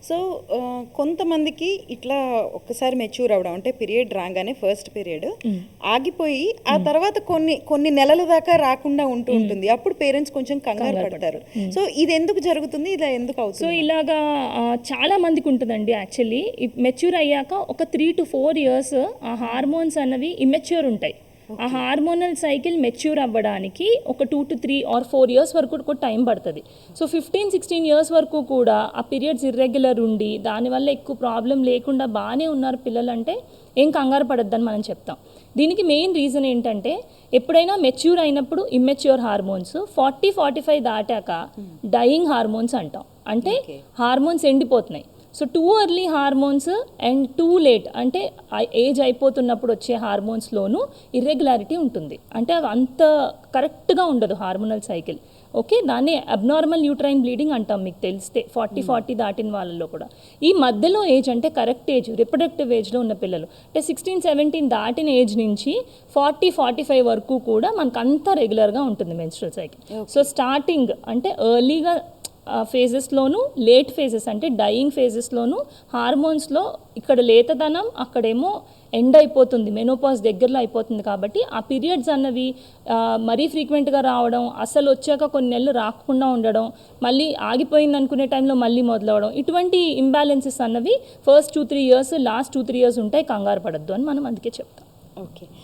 So కొంతమందికి ఇట్లా ఒక్కసారి మెచ్యూర్ అవ్వడం అంటే పీరియడ్ రాగానే ఫస్ట్ పీరియడ్ ఆగిపోయి ఆ తర్వాత కొన్ని నెలల దాకా రాకుండా ఉంటుంది. అప్పుడు పేరెంట్స్ కొంచెం కంగారు పడతారు. సో ఇది ఎందుకు జరుగుతుంది, ఇలా ఎందుకు అవుతుంది? సో ఇలాగా చాలా మందికి ఉంటుందండి. యాక్చువల్లీ మెచ్యూర్ అయ్యాక ఒక 3 to 4 years ఆ హార్మోన్స్ అన్నవి ఇమ్మెచ్యూర్ ఉంటాయి. ఆ హార్మోనల్ సైకిల్ మెచ్యూర్ అవ్వడానికి ఒక 2 to 3 or 4 years వరకు కూడా టైం పడుతుంది. సో 15-16 years వరకు కూడా ఆ పీరియడ్స్ ఇర్రెగ్యులర్ ఉండి దానివల్ల ఎక్కువ ప్రాబ్లం లేకుండా బాగానే ఉన్నారు పిల్లలంటే ఏం కంగారు పడద్దని మనం చెప్తాం. దీనికి మెయిన్ రీజన్ ఏంటంటే ఎప్పుడైనా మెచ్యూర్ అయినప్పుడు ఇమ్మెచ్యూర్ హార్మోన్స్ 40-45 దాటాక డయింగ్ హార్మోన్స్ అంటాం. అంటే హార్మోన్స్ ఎండిపోతున్నాయి. So too early hormones and too late అంటే ఏజ్ అయిపోతున్నప్పుడు వచ్చే హార్మోన్స్లోనూ ఇర్రెగ్యులారిటీ ఉంటుంది. అంటే అవి అంత కరెక్ట్గా ఉండదు హార్మోనల్ సైకిల్. ఓకే, దాన్ని అబ్నార్మల్ యూట్రైన్ బ్లీడింగ్ అంటాం. మీకు తెలిస్తే 40 దాటిన వాళ్ళలో కూడా ఈ మధ్యలో ఏజ్ అంటే కరెక్ట్ ఏజ్ రిప్రొడక్టివ్ ఏజ్లో ఉన్న పిల్లలు అంటే 16-17 దాటిన ఏజ్ నుంచి 40-45 వరకు కూడా మనకు అంతా రెగ్యులర్గా ఉంటుంది మెన్స్ట్రువల్ సైకిల్. సో స్టార్టింగ్ అంటే ఎర్లీగా ఫేజెస్లోను, లేట్ ఫేజెస్ అంటే డయింగ్ ఫేజెస్లోను హార్మోన్స్లో ఇక్కడ లేతదనం అక్కడేమో ఎండ్ అయిపోతుంది, మెనోపాజ్ దగ్గరలో అయిపోతుంది. కాబట్టి ఆ పీరియడ్స్ అన్నవి మరీ ఫ్రీక్వెంట్గా రావడం, అసలు వచ్చాక కొన్ని నెలలు రాకుండా ఉండడం, మళ్ళీ ఆగిపోయింది అనుకునే టైంలో మళ్ళీ మొదలవడం, ఇటువంటి ఇంబ్యాలెన్సెస్ అన్నవి ఫస్ట్ 2-3 years లాస్ట్ 2-3 years ఉంటాయి. కంగారు పడద్దు అని మనం అందుకే చెప్తాం. ఓకే.